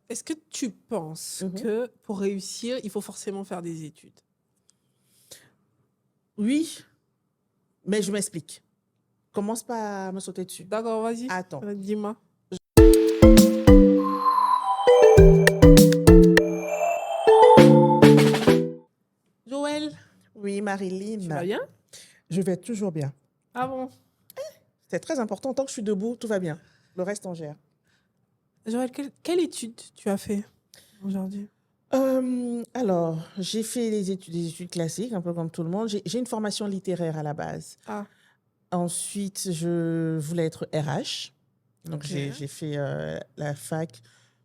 est-ce que tu penses Mhm. que pour réussir, il faut forcément faire des études? Oui, mais je m'explique. Commence pas à me sauter dessus. D'accord, vas-y. Attends. Dis-moi. Joël, Oui, tu vas Marilyn, bien? je vais toujours bien. Ah bon? C'est très important. Tant que je suis debout, tout va bien. Le reste, on gère. Joël, quelle étude tu as fait aujourd'hui? Alors, j'ai fait des études classiques, un peu comme tout le monde. J'ai une formation littéraire à la base. Ah, Ensuite, je voulais être RH. Donc, ok. j'ai fait la fac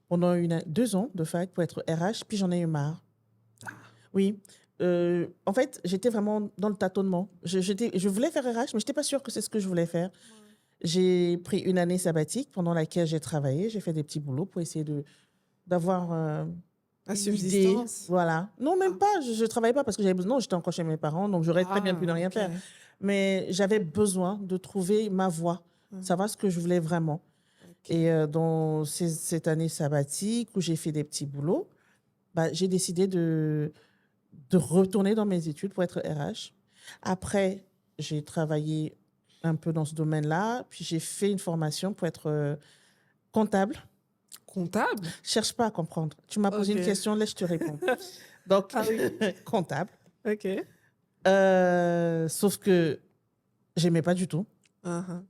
pendant 2 ans de fac pour être RH, puis j'en ai eu marre. Oui. En fait, j'étais vraiment dans le tâtonnement. Je voulais faire RH, mais je n'étais pas sûre que c'est ce que je voulais faire. J'ai pris une année sabbatique pendant laquelle j'ai travaillé. J'ai fait des petits boulots pour essayer d'avoir La une idée. subsistance? Voilà. Non, même Ah, pas. Je ne travaillais pas parce que j'avais besoin. Non, j'étais encore chez mes parents, donc j'aurais très bien pu ne rien ok. faire. Mais j'avais besoin de trouver ma voie, savoir ce que je voulais vraiment. Ok. Et dans cette année sabbatique où j'ai fait des petits boulots, bah, j'ai décidé de retourner dans mes études pour être RH. Après, j'ai travaillé un peu dans ce domaine-là, puis j'ai fait une formation pour être comptable. Comptable? Cherche pas à comprendre. Tu m'as posé Ok. une question, laisse je te réponds. Donc, Ah oui. comptable. Ok. Sauf que j'aimais pas du tout. Uh-huh.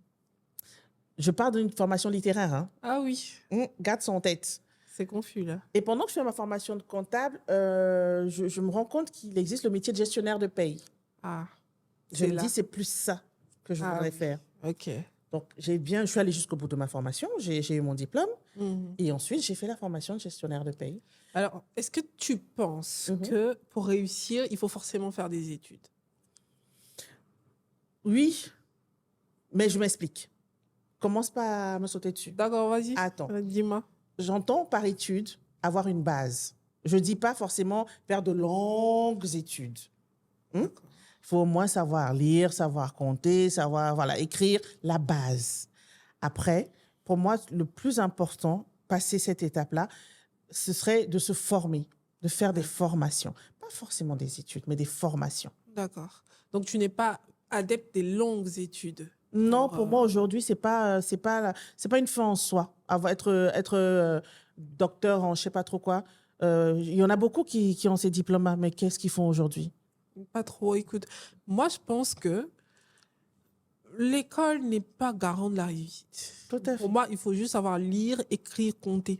Je pars d'une formation littéraire. Hein. Ah oui, Garde ça en tête. c'est confus là. Et pendant que je fais ma formation de comptable, je me rends compte qu'il existe le métier de gestionnaire de paye. Ah, Je c'est me dis, là. c'est plus ça que je Ah voudrais oui. faire. Ok. Donc, je suis allée jusqu'au bout de ma formation, j'ai eu mon diplôme Mhm. et ensuite, j'ai fait la formation de gestionnaire de paye. Alors, est-ce que tu penses Mhm. que pour réussir, il faut forcément faire des études? Oui, mais je m'explique. Commence pas à me sauter dessus. D'accord, vas-y. Attends, Dis-moi. j'entends par étude avoir une base. Je ne dis pas forcément faire de longues études. Il D'accord. faut au moins savoir lire, savoir compter, savoir voilà, écrire la base. Après, pour moi, le plus important, passer cette étape-là, ce serait de se former, de faire des Ouais. formations. Pas forcément des études, mais des formations. D'accord. Donc, tu n'es pas adepte des longues études Non, pour... pour moi, aujourd'hui, c'est pas une fin en soi. Être docteur en je sais pas trop quoi. Il y en a beaucoup qui ont ces diplômes, mais qu'est-ce qu'ils font aujourd'hui? Pas trop, écoute. Moi, je pense que l'école n'est pas garant de la réussite. Tout à Pour fait. moi, il faut juste savoir lire, écrire, compter.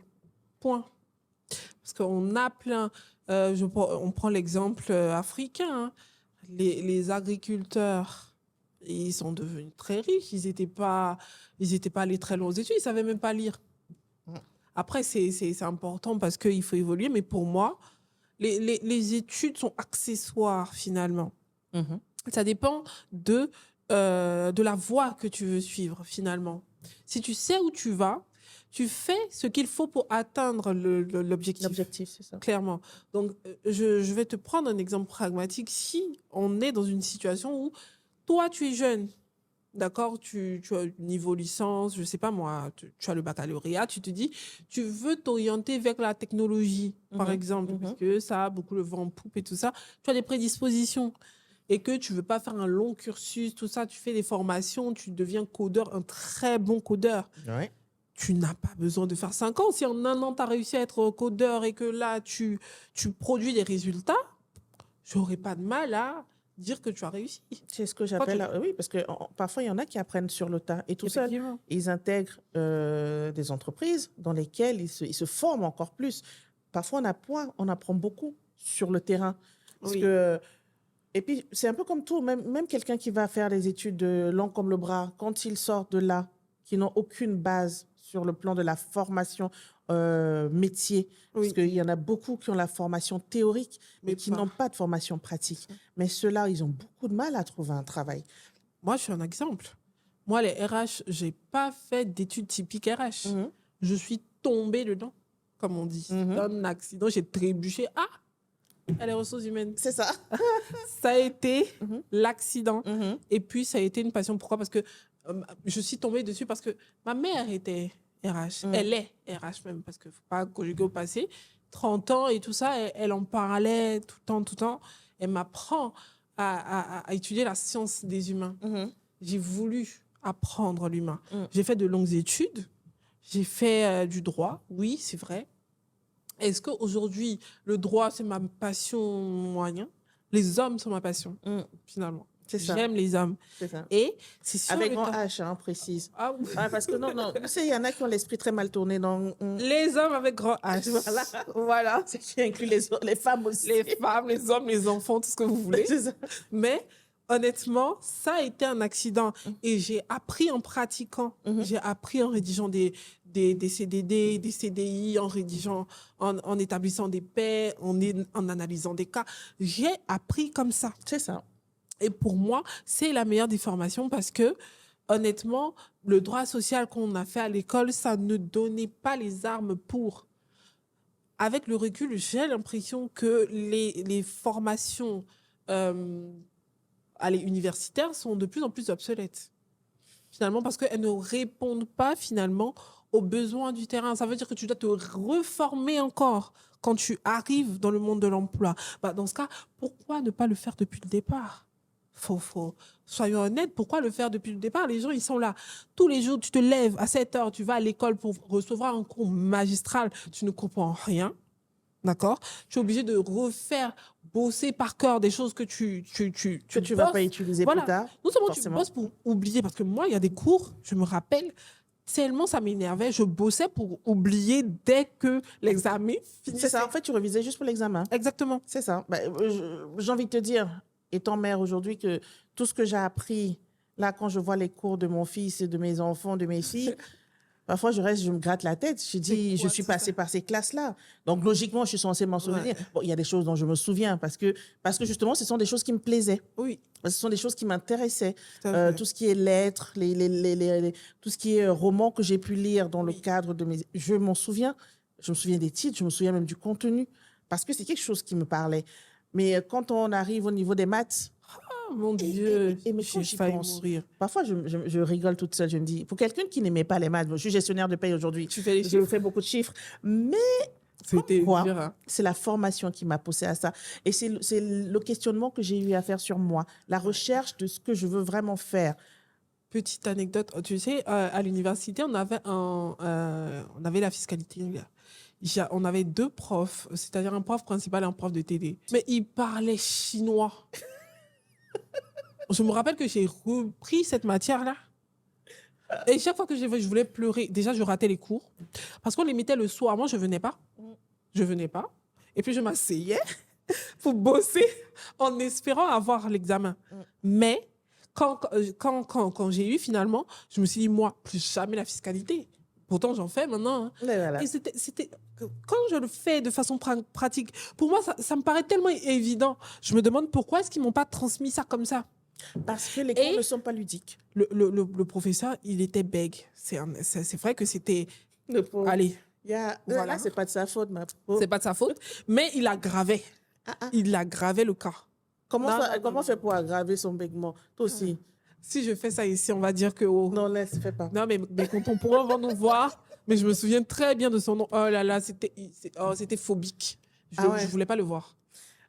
Point. Parce qu'on a plein... on prend l'exemple africain. Hein. Les agriculteurs, ils sont devenus très riches. Ils étaient pas allés très loin aux études. Ils savaient même pas lire. Après, c'est important parce qu'il faut évoluer. Mais pour moi, les études sont accessoires finalement. Mhm. Ça dépend de la voie que tu veux suivre finalement. Si tu sais où tu vas, tu fais ce qu'il faut pour atteindre l'objectif. L'objectif, c'est ça. Clairement. Donc, je vais te prendre un exemple pragmatique. Si on est dans une situation où toi, tu es jeune, d'accord, tu as niveau licence, je sais pas moi, tu as le baccalauréat, tu te dis, tu veux t'orienter vers la technologie, par Mhm. exemple, parce Mhm. que ça a beaucoup le vent en poupe et tout ça. Tu as des prédispositions et que tu veux pas faire un long cursus, tout ça, tu fais des formations, tu deviens codeur, un très bon codeur. Ouais. Tu n'as pas besoin de faire 5 ans. Si en un an, tu as réussi à être codeur et que là, tu produis des résultats, j'aurais pas de mal à dire que tu as réussi. C'est ce que Toi, j'appelle, oui, parce que parfois, il y en a qui apprennent sur le tas et tout seul. effectivement. Ils intègrent des entreprises dans lesquelles ils se forment encore plus. Parfois, on apprend beaucoup sur le terrain. Parce Oui. que, et puis, c'est un peu comme tout, même quelqu'un qui va faire des études de langue comme le bras, quand il sort de là, qui n'ont aucune base sur le plan de la formation métier, parce Oui, qu'il y en a beaucoup qui ont la formation théorique, mais mais qui pas. n'ont pas de formation pratique. Mais ceux-là, ils ont beaucoup de mal à trouver un travail. Moi, je suis un exemple. Moi, les RH, j'ai pas fait d'études typiques RH. Mhm. Je suis tombée dedans, comme on dit. Mhm. D'un accident, j'ai trébuché. Ah, à les ressources humaines. C'est ça. Ça a été Mhm. l'accident. Mhm. Et puis, ça a été une passion. Pourquoi? Parce que je suis tombée dessus parce que ma mère était RH. Elle est RH même, parce qu'il ne faut pas conjuguer au passé. 30 ans et tout ça, elle en parlait tout le temps. Elle m'apprend à étudier la science des humains. J'ai voulu apprendre l'humain. J'ai fait de longues études. J'ai fait du droit, oui, c'est vrai. Est-ce qu'aujourd'hui, le droit, c'est ma passion moyen? Les hommes sont ma passion, finalement. C'est ça. J'aime les hommes. C'est ça. Et c'est sur Avec le grand temps. H, hein, précise. Ah oui. Parce que non, tu sais, il y en a qui ont l'esprit très mal tourné. Les hommes avec grand H. Voilà. C'est qui inclut les femmes aussi. Les femmes, les hommes, les enfants, tout ce que vous voulez. C'est ça. Mais honnêtement, ça a été un accident. Et j'ai appris en pratiquant. J'ai appris en rédigeant des CDD, des CDI, en rédigeant, en établissant des paix, en analysant des cas. J'ai appris comme ça. C'est ça. Et pour moi, c'est la meilleure des formations parce que, honnêtement, le droit social qu'on a fait à l'école, ça ne donnait pas les armes pour. Avec le recul, j'ai l'impression que les formations universitaires sont de plus en plus obsolètes. Finalement, parce qu'elles ne répondent pas, finalement, aux besoins du terrain. Ça veut dire que tu dois te reformer encore quand tu arrives dans le monde de l'emploi. Dans ce cas, pourquoi ne pas le faire depuis le départ ? Soyons honnêtes, pourquoi le faire depuis le départ? Les gens, ils sont là. Tous les jours, tu te lèves à 7 heures, tu vas à l'école pour recevoir un cours magistral, tu ne comprends rien. D'accord? Tu es obligé de refaire, bosser par cœur des choses que tu ne vas pas utiliser plus tard. Non seulement forcément. tu bosses pour oublier, parce que moi, il y a des cours, je me rappelle, tellement ça m'énervait, je bossais pour oublier dès que l'examen finissait. C'est ça, en fait, tu revisais juste pour l'examen. Exactement. C'est ça. J'ai envie de te dire, étant mère aujourd'hui, que tout ce que j'ai appris, là, quand je vois les cours de mon fils et de mes enfants, de mes filles, parfois, je me gratte la tête. Je dis, je suis passée par ces classes-là. Donc, logiquement, je suis censée m'en souvenir. Ouais. Bon, il y a des choses dont je me souviens parce que justement, ce sont des choses qui me plaisaient. Oui. Ce sont des choses qui m'intéressaient. Tout ce qui est lettres, tout ce qui est romans que j'ai pu lire dans le cadre de mes... Je m'en souviens. Je me souviens des titres, je me souviens même du contenu parce que c'est quelque chose qui me parlait. Mais quand on arrive au niveau des maths... Oh mon Dieu, mais quand j'y pense, parfois je rigole toute seule, je me dis, pour quelqu'un qui n'aimait pas les maths, je suis gestionnaire de paye aujourd'hui, je fais beaucoup de chiffres, mais c'est la formation qui m'a poussée à ça. Et c'est le questionnement que j'ai eu à faire sur moi, la recherche de ce que je veux vraiment faire. Petite anecdote, tu sais, à l'université, on avait la fiscalité. On avait 2 profs, c'est-à-dire un prof principal et un prof de TD. Mais ils parlaient chinois. Je me rappelle que j'ai repris cette matière-là. Et chaque fois que je voulais pleurer, déjà, je ratais les cours. Parce qu'on les mettait le soir. Moi, je ne venais pas. Je ne venais pas. Et puis, je m'asseyais pour bosser en espérant avoir l'examen. Mais quand j'ai eu, finalement, je me suis dit, moi, plus jamais la fiscalité. Pourtant, j'en fais maintenant. Hein. Voilà. Et c'était quand je le fais de façon pratique, pour moi, ça me paraît tellement évident. Je me demande pourquoi est-ce qu'ils ne m'ont pas transmis ça comme ça. Parce que les cours ne sont pas ludiques. Le professeur, il était bègue. C'est vrai que c'était... Allez. Voilà. Là, c'est pas de sa faute, ma pauvre. C'est pas de sa faute, mais il aggravait. Il aggravait le cas. Comment faire pour aggraver son bègement? Toi aussi. Si je fais ça ici, on va dire que... Non, laisse, fais pas. Non, mais mes contemporains vont nous voir. Mais je me souviens très bien de son nom. Oh là là, c'était phobique. Je ne voulais pas le voir.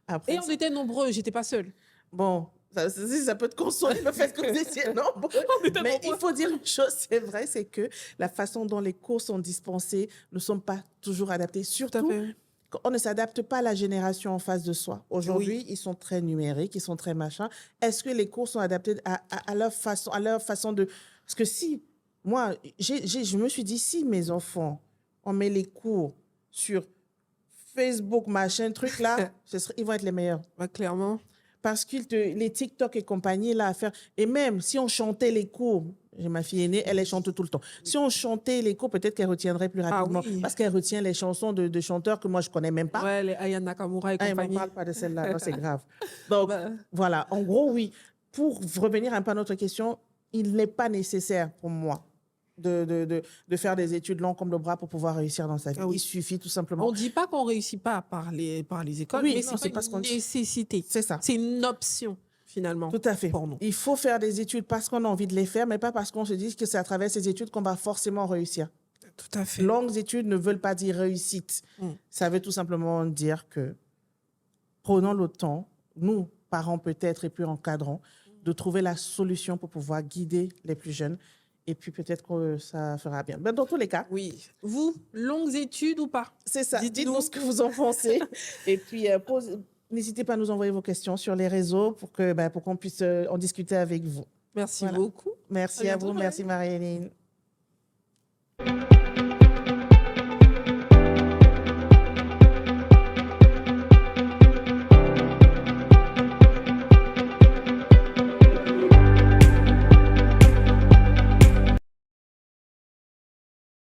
Après, et on était nombreux, j'étais pas seule. Bon, ça peut te consoler le fait que vous étiez nombreux. Mais il faut dire une chose, c'est vrai, c'est que la façon dont les cours sont dispensés ne sont pas toujours adaptés. Surtout, on ne s'adapte pas à la génération en face de soi. Aujourd'hui, ils sont très numériques, ils sont très machins. Est-ce que les cours sont adaptés à leur façon de... Parce que si, moi, je me suis dit, si mes enfants, on met les cours sur Facebook, machin, truc là, ils vont être les meilleurs. Clairement. Parce que les TikTok et compagnie, là, à faire... Et même si on chantait les cours, j'ai ma fille aînée, elle chante tout le temps. Si on chantait les cours, peut-être qu'elle retiendrait plus rapidement. Parce qu'elle retient les chansons de chanteurs que moi, je ne connais même pas. Ouais, les Aya Nakamura et compagnie. Ne parle pas de celle-là, c'est grave. Donc, voilà. En gros, oui. Pour revenir un peu à notre question, il n'est pas nécessaire pour moi de faire des études longues comme le bras pour pouvoir réussir dans sa vie. Il suffit tout simplement. On ne dit pas qu'on ne réussit pas par les écoles, mais c'est pas une nécessité. C'est ça. C'est une option, finalement. Tout à fait. Pour nous. Il faut faire des études parce qu'on a envie de les faire, mais pas parce qu'on se dit que c'est à travers ces études qu'on va forcément réussir. Tout à fait. Longues études ne veulent pas dire réussite. Ça veut tout simplement dire que prenons le temps, nous, parents peut-être, et puis encadrants, de trouver la solution pour pouvoir guider les plus jeunes. Et puis peut-être que ça fera bien. Ben, dans tous les cas, Oui. Vous, longues études ou pas? c'est ça. Dites-nous. Dites-nous ce que vous en pensez. Et puis, n'hésitez pas à nous envoyer vos questions sur les réseaux pour qu'on puisse en discuter avec vous. Merci Voilà. beaucoup. Merci À à bientôt, vous. Merci Marie-Hélène.